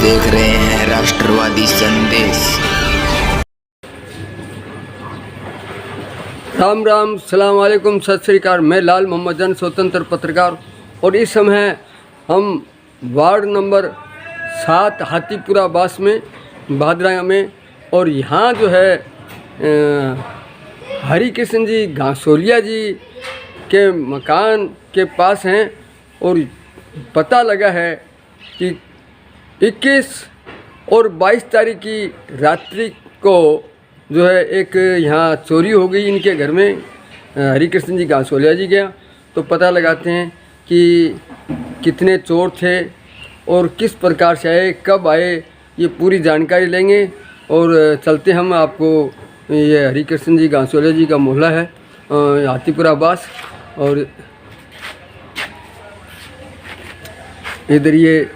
देख रहे हैं राष्ट्रवादी संदेश। राम राम, सलाम वालेकुम, सत श्री अकाल। मैं लाल मोहम्मद जन, स्वतंत्र पत्रकार। और इस समय हम वार्ड नंबर 7 हाथीपुरा बास में भादरा में, और यहाँ जो है हरि कृष्ण जी घासोलिया जी के मकान के पास हैं। और पता लगा है कि 21 और 22 तारीख की रात्रि को जो है एक यहाँ चोरी हो गई इनके घर में, हरि कृष्ण जी घासोलिया जी गया। तो पता लगाते हैं कि कितने चोर थे और किस प्रकार से आए, कब आए, ये पूरी जानकारी लेंगे। और चलते हम आपको, ये हरि कृष्ण जी घासोलिया जी का मोहल्ला है हाथीपुरा बास। और इधर ये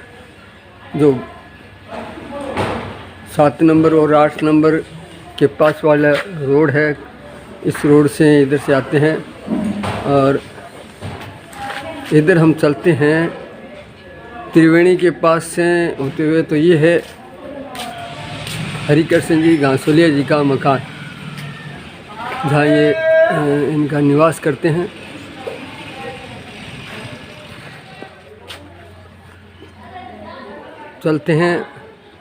जो 7 नंबर और 8 नंबर के पास वाला रोड है, इस रोड से इधर से आते हैं और इधर हम चलते हैं त्रिवेणी के पास से होते हुए। तो ये है हरि कृष्ण जी घासोलिया जी का मकान, जहाँ ये इनका निवास करते हैं। चलते हैं,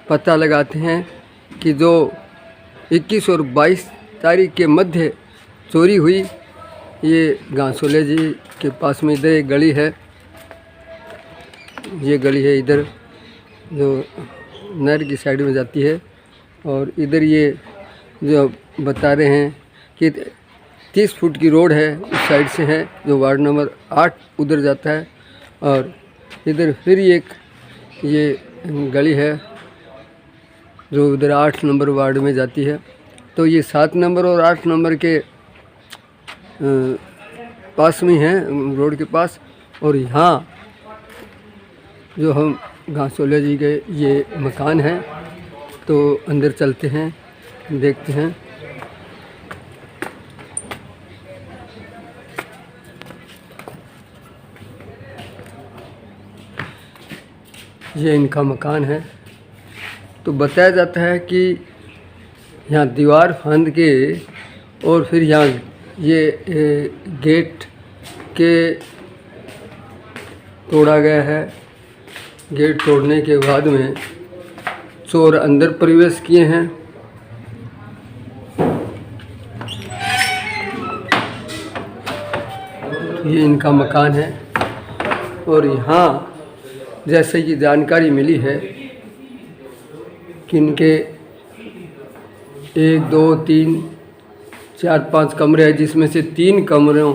पता लगाते हैं कि जो 21 और 22 तारीख के मध्य चोरी हुई, ये घासोलिया जी के पास में इधर एक गली है, ये गली है इधर जो नहर की साइड में जाती है। और इधर ये जो बता रहे हैं कि 30 फुट की रोड है, उस साइड से है जो वार्ड नंबर 8 उधर जाता है। और इधर फिर एक ये गली है जो उधर 8 नंबर वार्ड में जाती है। तो ये 7 नंबर और 8 नंबर के पास में है, रोड के पास। और यहाँ जो हम घासोलिया जी के ये मकान है, तो अंदर चलते हैं, देखते हैं। ये इनका मकान है। तो बताया जाता है कि यहाँ दीवार फांद के और फिर यहाँ ये गेट के तोड़ा गया है। गेट तोड़ने के बाद में चोर अंदर प्रवेश किए हैं। ये इनका मकान है। और यहाँ जैसे कि जानकारी मिली है कि इनके 1 2 3 4 5 कमरे हैं, जिसमें से 3 कमरों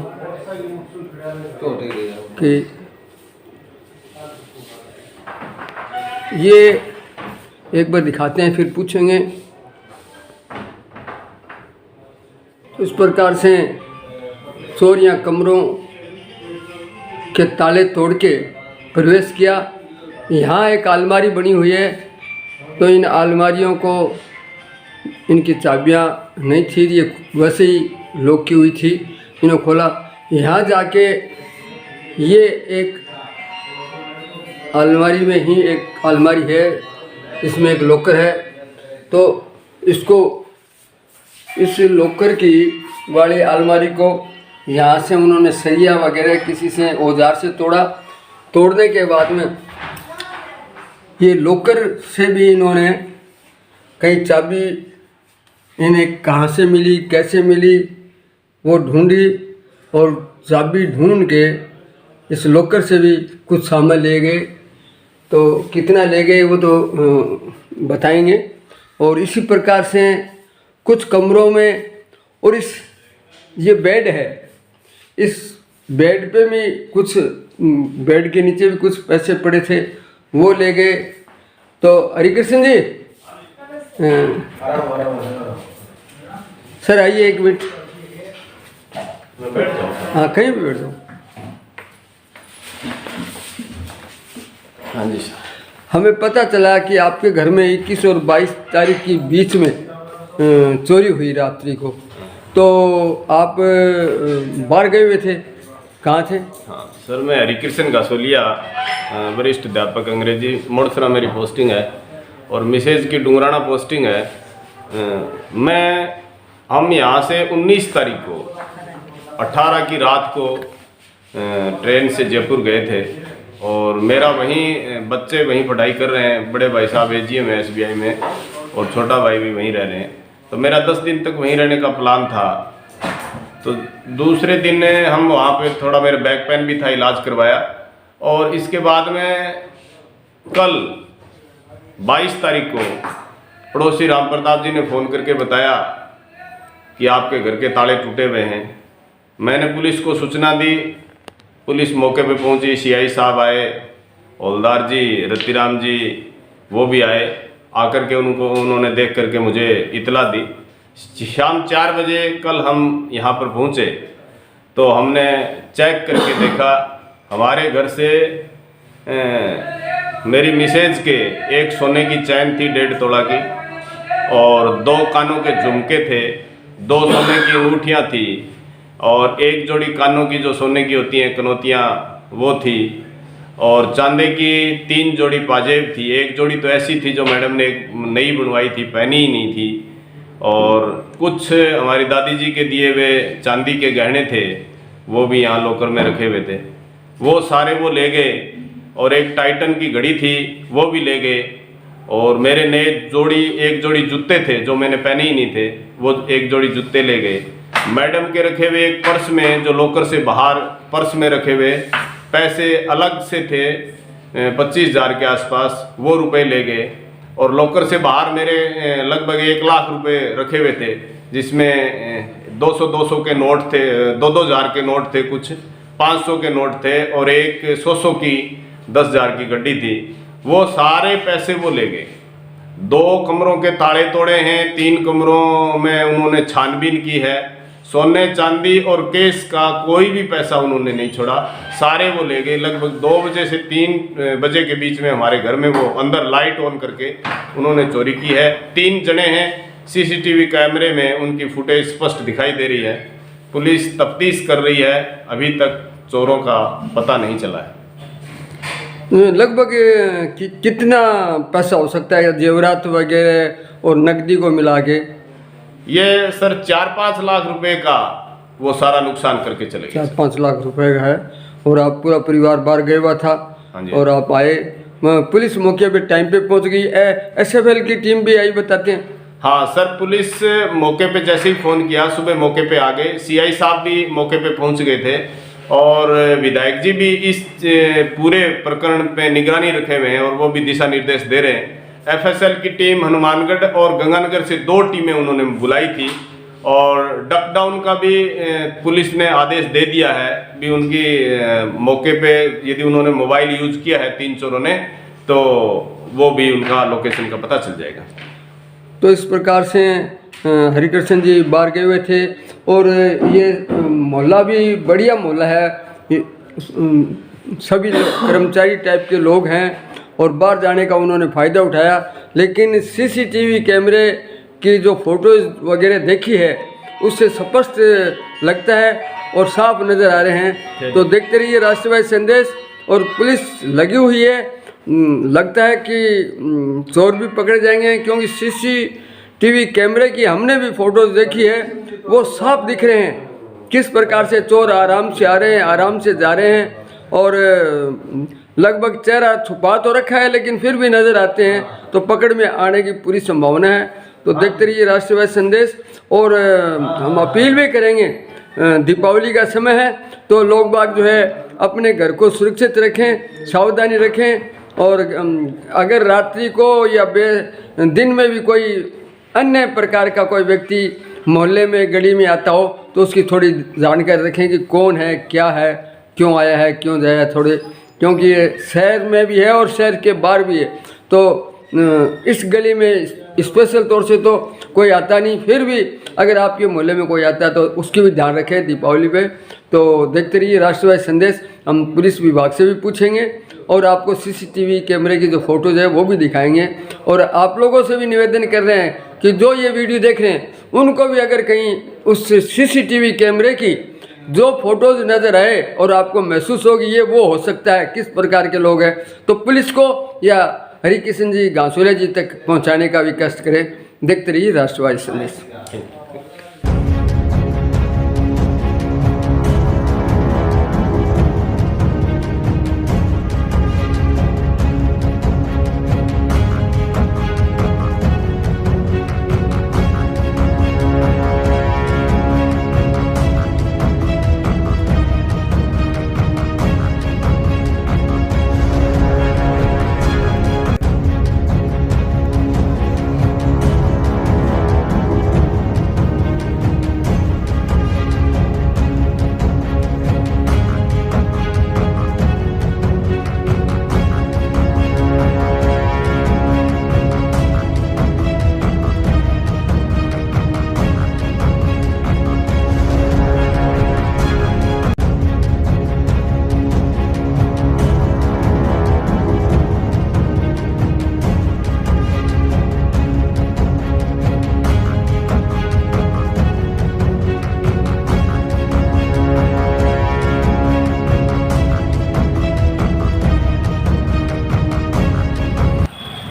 के ये एक बार दिखाते हैं, फिर पूछेंगे। इस प्रकार से चोर यहाँ कमरों के ताले तोड़ के प्रवेश किया। यहाँ एक अलमारी बनी हुई है, तो इन अलमारियों को इनकी चाबियाँ नहीं थी, ये वैसे ही लॉक की हुई थी। इन्होंने खोला, यहाँ जाके ये एक अलमारी में ही एक अलमारी है, इसमें एक लॉकर है। तो इसको, इस लॉकर की वाली अलमारी को यहाँ से उन्होंने सरिया वगैरह किसी से औजार से तोड़ा। तोड़ने के बाद में ये लॉकर से भी इन्होंने कई चाबी इन्हें कहाँ से मिली, कैसे मिली, वो ढूंढी। और चाबी ढूंढ के इस लॉकर से भी कुछ सामान ले गए। तो कितना ले गए वो तो बताएंगे। और इसी प्रकार से कुछ कमरों में, और इस ये बेड है, इस बेड पे भी कुछ, बेड के नीचे भी कुछ पैसे पड़े थे, वो ले गए। तो हरि कृष्ण जी सर आइए 1 मिनट। हाँ, कहीं भी बैठ जाओ। हाँ जी सर। हमें पता चला कि आपके घर में 21 और 22 तारीख के बीच में चोरी हुई रात्रि को। तो आप बाहर गए हुए थे, कहाँ थे? हाँ सर, मैं हरि कृष्ण घासोलिया, वरिष्ठ अध्यापक अंग्रेजी, मोड़सरा मेरी पोस्टिंग है। और मिसेज की डुंगराना पोस्टिंग है। हम यहाँ से 19 तारीख को 18 की रात को ट्रेन से जयपुर गए थे और मेरा वहीं बच्चे वहीं पढ़ाई कर रहे हैं, बड़े भाई साहब AGM में SBI में और छोटा भाई भी वहीं रह रहे हैं। तो मेरा 10 दिन तक वहीं रहने का प्लान था। तो दूसरे दिन हम वहाँ पे थोड़ा मेरे बैक पेन भी था, इलाज करवाया और इसके बाद में कल 22 तारीख को पड़ोसी राम प्रताप जी ने फ़ोन करके बताया कि आपके घर के ताले टूटे हुए हैं। मैंने पुलिस को सूचना दी, पुलिस मौके पे पहुंची, CI साहब आए, हौलदार जी, रतिराम जी वो भी आए। आकर के उन्होंने देख करके मुझे इतला दी। शाम 4 बजे कल हम यहाँ पर पहुँचे तो हमने चेक करके देखा, हमारे घर से मेरी मिसेज के एक सोने की चैन थी 1.5 तोला की और 2 कानों के झुमके थे, 2 सोने की अंगूठियाँ थी और एक जोड़ी कानों की जो सोने की होती हैं कनौतियाँ वो थी और चांदी की 3 जोड़ी पाजेब थी। एक जोड़ी तो ऐसी थी जो मैडम ने नई बनवाई थी, पहनी ही नहीं थी। और कुछ हमारी दादी जी के दिए हुए चांदी के गहने थे, वो भी यहाँ लॉकर में रखे हुए थे, वो सारे वो ले गए। और एक टाइटन की घड़ी थी वो भी ले गए और मेरे नए एक जोड़ी जूते थे जो मैंने पहने ही नहीं थे, वो एक जोड़ी जूते ले गए। मैडम के रखे हुए एक पर्स में, जो लॉकर से बाहर पर्स में रखे हुए पैसे अलग से थे 25,000 के आसपास, वो रुपए ले गए। और लॉकर से बाहर मेरे लगभग 1 लाख रुपए रखे हुए थे, जिसमें 200 के नोट थे, 2,000 के नोट थे, कुछ 500 के नोट थे और एक 100 की 10,000 की गड्डी थी। वो सारे पैसे वो ले गए। 2 कमरों के ताले तोड़े हैं, 3 कमरों में उन्होंने छानबीन की है। सोने चांदी और केस का कोई भी पैसा उन्होंने नहीं छोड़ा, सारे वो ले गए। लगभग 2 बजे से 3 बजे के बीच में हमारे घर में वो अंदर लाइट ऑन करके उन्होंने चोरी की है। 3 जने हैं, CCTV कैमरे में उनकी फुटेज स्पष्ट दिखाई दे रही है। पुलिस तफ्तीश कर रही है, अभी तक चोरों का पता नहीं चला है। लगभग कितना पैसा हो सकता है जेवरात वगैरह और नकदी को मिला के? ये सर 4-5 लाख रुपए का वो सारा नुकसान करके चले गए। 4-5 लाख रुपए का है और आप पूरा परिवार बाहर गया हुआ था। हाँ जी। और आप आए, पुलिस मौके पे टाइम पे पहुंच गई। SFL की टीम भी आई, बताते हैं? हाँ सर, पुलिस मौके पे जैसे ही फ़ोन किया सुबह मौके पे आ गए। CI साहब भी मौके पे पहुंच गए थे और विधायक जी भी इस पूरे प्रकरण पे निगरानी रखे हुए हैं और वो भी दिशा निर्देश दे रहे हैं। FSL की टीम हनुमानगढ़ और गंगानगर से 2 टीमें उन्होंने बुलाई थी और डक डाउन का भी पुलिस ने आदेश दे दिया है भी उनकी मौके पे यदि उन्होंने मोबाइल यूज किया है 3 चोरों ने तो वो भी उनका लोकेशन का पता चल जाएगा। तो इस प्रकार से हरिकृष्ण जी बाहर गए हुए थे और ये मोहल्ला भी बढ़िया मोहल्ला है, सभी कर्मचारी टाइप के लोग हैं और बाहर जाने का उन्होंने फ़ायदा उठाया। लेकिन CCTV कैमरे की जो फोटोज़ वगैरह देखी है उससे स्पष्ट लगता है और साफ नज़र आ रहे हैं। तो देखते रहिए राष्ट्रवादी संदेश और पुलिस लगी हुई है। लगता है कि चोर भी पकड़े जाएंगे, क्योंकि CCTV कैमरे की हमने भी फ़ोटोज़ देखी है, वो साफ दिख रहे हैं किस प्रकार से चोर आराम से आ रहे हैं, आराम से जा रहे हैं और लगभग चेहरा छुपा तो रखा है लेकिन फिर भी नज़र आते हैं, तो पकड़ में आने की पूरी संभावना है। तो देखते रहिए राष्ट्रवादी संदेश। और हम अपील भी करेंगे, दीपावली का समय है तो लोग बाग जो है अपने घर को सुरक्षित रखें, सावधानी रखें और अगर रात्रि को या दिन में भी कोई अन्य प्रकार का कोई व्यक्ति मोहल्ले में गली में आता हो तो उसकी थोड़ी जानकारी रखें कि कौन है, क्या है, क्यों आया है, क्यों जाया है, थोड़े, क्योंकि ये शहर में भी है और शहर के बाहर भी है। तो इस गली में स्पेशल तौर से तो कोई आता नहीं, फिर भी अगर आपके मोहल्ले में कोई आता है तो उसकी भी ध्यान रखें दीपावली पे। तो देखते रहिए राष्ट्रवादी संदेश। हम पुलिस विभाग से भी पूछेंगे और आपको CCTV कैमरे की जो फोटोज़ है वो भी दिखाएंगे। और आप लोगों से भी निवेदन कर रहे हैं कि जो ये वीडियो देख रहे हैं उनको भी अगर कहीं उस CCTV कैमरे की जो फोटोज़ नज़र आए और आपको महसूस होगी ये वो हो सकता है किस प्रकार के लोग हैं, तो पुलिस को या हरिकृष्ण जी घासोलिया जी तक पहुंचाने का भी कष्ट करें। देखते रहिए राष्ट्रवादी संदेश।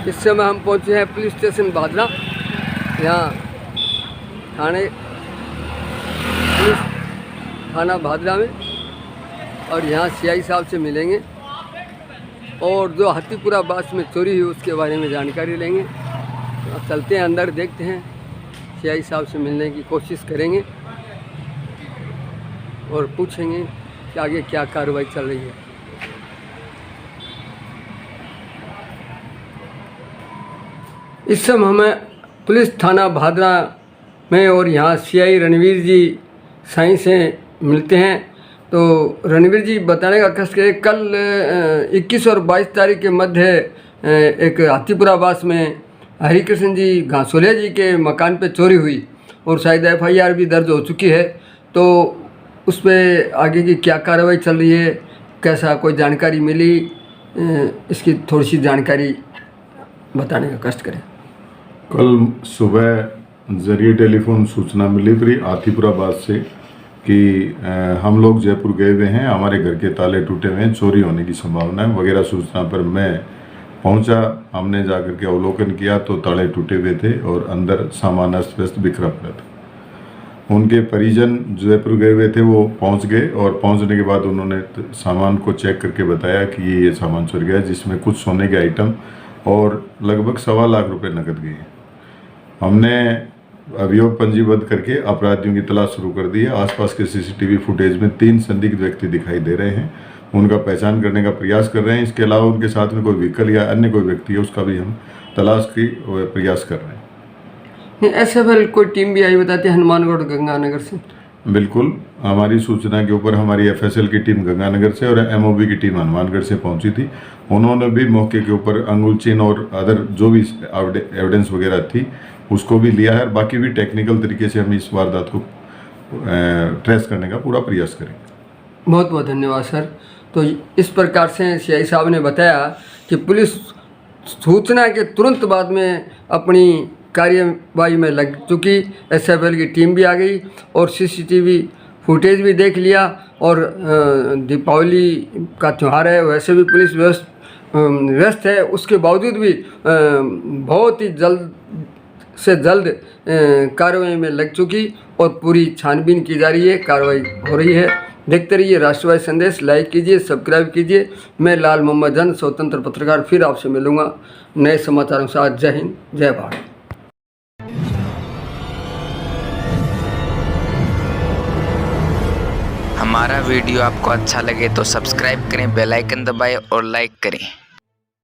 इस समय हम पहुंचे हैं पुलिस स्टेशन भादरा। यहाँ पुलिस थाना भादरा में, और यहाँ सीआई साहब से मिलेंगे और जो हाथीपुरा बस में चोरी हुई उसके बारे में जानकारी लेंगे। अब चलते हैं अंदर, देखते हैं, सीआई साहब से मिलने की कोशिश करेंगे और पूछेंगे कि आगे क्या कार्रवाई चल रही है। इस समय हमें पुलिस थाना भादरा में और यहाँ सीआई रणवीर जी साईं से मिलते हैं। तो रणवीर जी बताने का कष्ट करें, कल 21 और 22 तारीख के मध्य एक हाथीपुरा बास में हरिकृष्ण जी घासोलिया जी के मकान पे चोरी हुई और शायद FIR भी दर्ज हो चुकी है। तो उस पर आगे की क्या कार्रवाई चल रही है, कैसा कोई जानकारी मिली, इसकी थोड़ी सी जानकारी बताने का कष्ट करें। कल सुबह जरिए टेलीफोन सूचना मिली थी हाथीपुरा बास से कि हम लोग जयपुर गए हुए हैं, हमारे घर के ताले टूटे हुए हैं, चोरी होने की संभावना है वगैरह सूचना पर मैं पहुंचा। हमने जाकर के अवलोकन किया तो ताले टूटे हुए थे और अंदर सामान अस्त व्यस्त बिखरा पड़ा था। उनके परिजन जयपुर गए हुए थे, वो पहुंच गए और पहुंचने के बाद उन्होंने सामान को चेक करके बताया कि ये सामान चोरी गया, जिसमें कुछ सोने के आइटम और लगभग 1.25 लाख रुपए नकद गए। हमने अभियोग पंजीबद्ध करके अपराधियों की तलाश शुरू कर दी है। आसपास के CCTV फुटेज में 3 संदिग्ध व्यक्ति दिखाई दे रहे हैं, उनका पहचान करने का प्रयास कर रहे हैं। इसके अलावा उनके साथ में कोई व्हीकल या अन्य कोई व्यक्ति है, उसका भी हम तलाश की प्रयास कर रहे हैं। SFL कोई टीम भी आई बताते हैं हनुमानगढ़ गंगानगर से? बिल्कुल, हमारी सूचना के ऊपर हमारी FSL की टीम गंगानगर से और MOB की टीम हनुमानगढ़ से पहुंची थी। उन्होंने भी मौके के ऊपर अंगुल चिन्ह और अदर जो भी एविडेंस वगैरह थी उसको भी लिया है, और बाकी भी टेक्निकल तरीके से हम इस वारदात को ट्रेस करने का पूरा प्रयास करेंगे। बहुत बहुत धन्यवाद सर। तो इस प्रकार से सीआई साहब ने बताया कि पुलिस सूचना के तुरंत बाद में अपनी कार्यवाही में लग चुकी, SFL की टीम भी आ गई और CCTV फुटेज भी देख लिया। और दीपावली का त्यौहार है, वैसे भी पुलिस व्यस्त है, उसके बावजूद भी बहुत ही जल्द से जल्द कार्रवाई में लग चुकी और पूरी छानबीन की जा रही है, कार्रवाई हो रही है। देखते रहिए राष्ट्रवादी संदेश, लाइक कीजिए, सब्सक्राइब कीजिए। मैं लाल मोहम्मद जन, स्वतंत्र पत्रकार, फिर आपसे मिलूँगा नए समाचारों के साथ। जय हिंद, जय भारत। हमारा वीडियो आपको अच्छा लगे तो सब्सक्राइब करें, बेल आइकन दबाएं और लाइक करें।